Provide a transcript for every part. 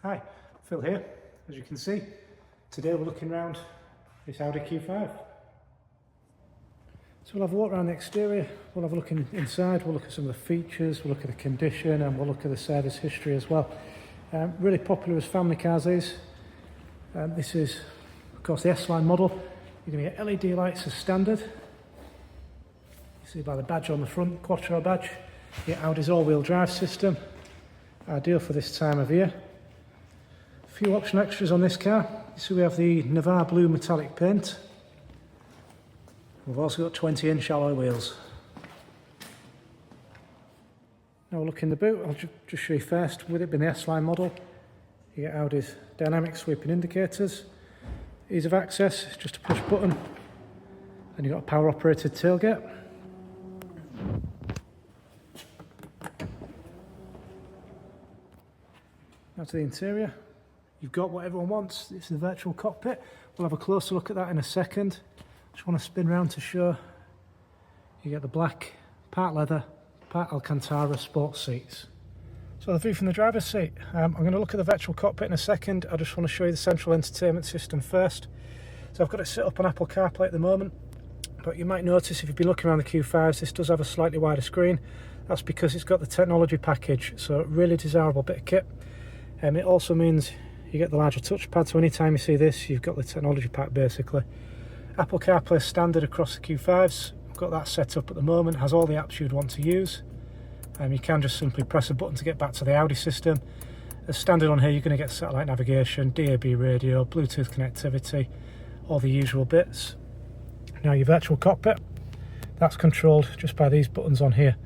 Hi, Phil here. As you can see, today we're looking around this Audi Q5. So we'll have a walk around the exterior, we'll have a look inside, we'll look at some of the features, we'll look at the condition, and we'll look at the service history as well. Really popular as family cars is. This is, of course, the S-Line model. You're going to get LED lights as standard. You see by the badge on the front, Quattro badge. You get Audi's all-wheel drive system, ideal for this time of year. A few optional extras on this car. So we have the Navarre blue metallic paint. We've also got 20-inch alloy wheels. Now we'll look in the boot. I'll just show you first, with it being the S-Line model, you get Audi's dynamic sweeping indicators. Ease of access, it's just a push button. And you've got a power operated tailgate. Now to the interior. You've got what everyone wants, it's the virtual cockpit. We'll have a closer look at that in a second. Just want to spin around to show. You get the black, part leather, part Alcantara sports seats. So the view from the driver's seat. I'm going to look at the virtual cockpit in a second. I just want to show you the central entertainment system first. So I've got it set up on Apple CarPlay at the moment, but you might notice if you've been looking around the Q5s, this does have a slightly wider screen. That's because it's got the technology package, so really desirable bit of kit. It also means you get the larger touchpad, so anytime you see this, you've got the technology pack basically. Apple CarPlay standard across the Q5s. I've got that set up at the moment, has all the apps you'd want to use. You can just simply press a button to get back to the Audi system. As standard on here, you're going to get satellite navigation, DAB radio, Bluetooth connectivity, all the usual bits. Now your virtual cockpit, that's controlled just by these buttons on here.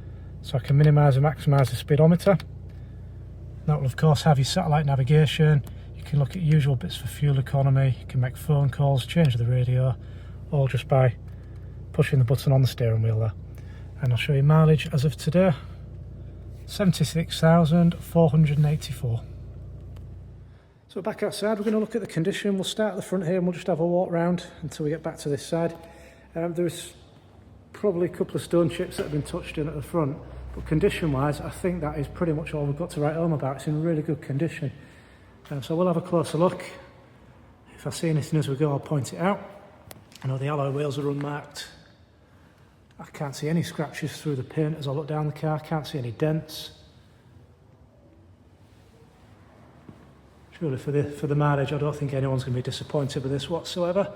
So I can minimise and maximise the speedometer. That will of course have your satellite navigation. You can look at usual bits for fuel economy, you can make phone calls, change the radio, all just by pushing the button on the steering wheel there. And I'll show you mileage as of today, 76,484. So back outside, we're going to look at the condition. We'll start at the front here and we'll just have a walk round until we get back to this side. There's probably a couple of stone chips that have been touched in at the front, but condition wise I think that is pretty much all we've got to write home about. It's in really good condition. So we'll have a closer look. If I see anything as we go, I'll point it out. I know the alloy wheels are unmarked. I can't see any scratches through the paint as I look down the car. Can't see any dents. Surely for the mileage, I don't think anyone's going to be disappointed with this whatsoever.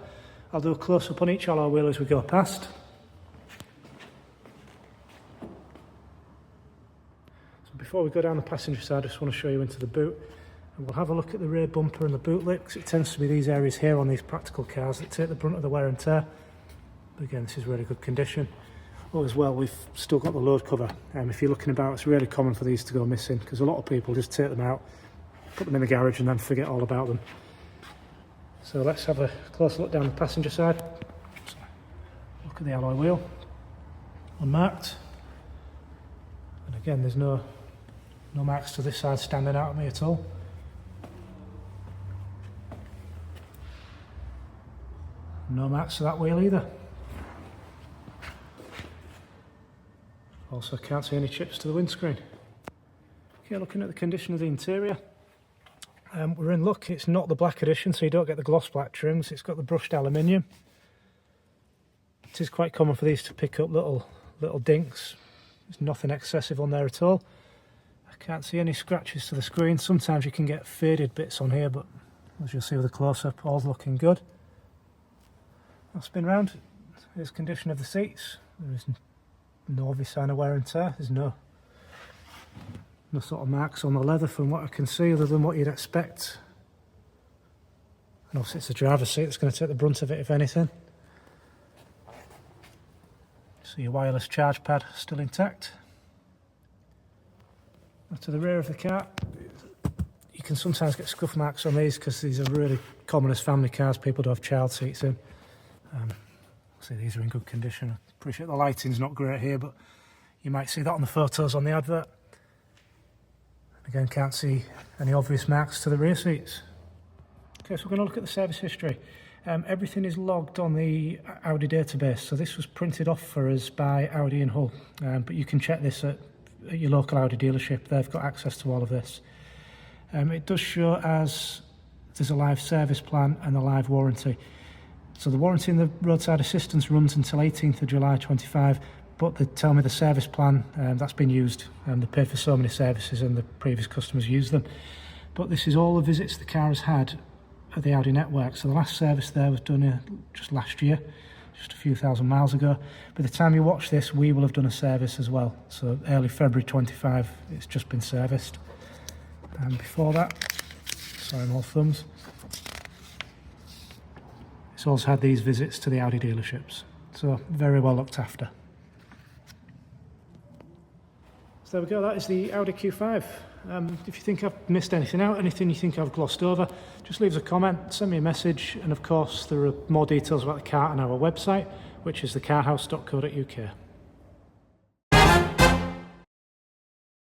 I'll do a close-up on each alloy wheel as we go past. So before we go down the passenger side, I just want to show you into the boot. And we'll have a look at the rear bumper and the boot lip, because it tends to be these areas here on these practical cars that take the brunt of the wear and tear. But again, this is really good condition. Oh, as well, we've still got the load cover. If you're looking about, it's really common for these to go missing, because a lot of people just take them out, put them in the garage and then forget all about them. So let's have a closer look down the passenger side. Look at the alloy wheel, unmarked. And again, there's no marks to this side standing out at me at all. No marks to that wheel either. Also can't see any chips to the windscreen. Okay, looking at the condition of the interior. We're in luck, it's not the black edition, so you don't get the gloss black trims, it's got the brushed aluminium. It is quite common for these to pick up little dinks. There's nothing excessive on there at all. I can't see any scratches to the screen. Sometimes you can get faded bits on here, but as you'll see with a close-up, all's looking good. I'll spin round. Here's condition of the seats. There is no obvious sign of wear and tear. There's no sort of marks on the leather from what I can see, other than what you'd expect. And obviously it's the driver's seat that's going to take the brunt of it, if anything. So your wireless charge pad still intact. Now to the rear of the car, you can sometimes get scuff marks on these because these are really common as family cars. People do have child seats in. See, these are in good condition. I appreciate the lighting's not great here, but you might see that on the photos on the advert. Again, can't see any obvious marks to the rear seats. Okay, so we're going to look at the service history. Everything is logged on the Audi database, so this was printed off for us by Audi in Hull, but you can check this at your local Audi dealership. They've got access to all of this. It does show as there's a live service plan and a live warranty. So the warranty and the roadside assistance runs until 18th of July 25, but they tell me the service plan, that's been used. They paid for so many services and the previous customers used them. But this is all the visits the car has had at the Audi network. So the last service there was done just last year, just a few thousand miles ago. By the time you watch this, we will have done a service as well. So early February 25, it's just been serviced. And before that, sorry, I'm all thumbs. It's also had these visits to the Audi dealerships. So very well looked after. So there we go, that is the Audi Q5. If you think I've missed anything out, anything you think I've glossed over, just leave us a comment, send me a message, and of course there are more details about the car on our website, which is thecarhouse.co.uk.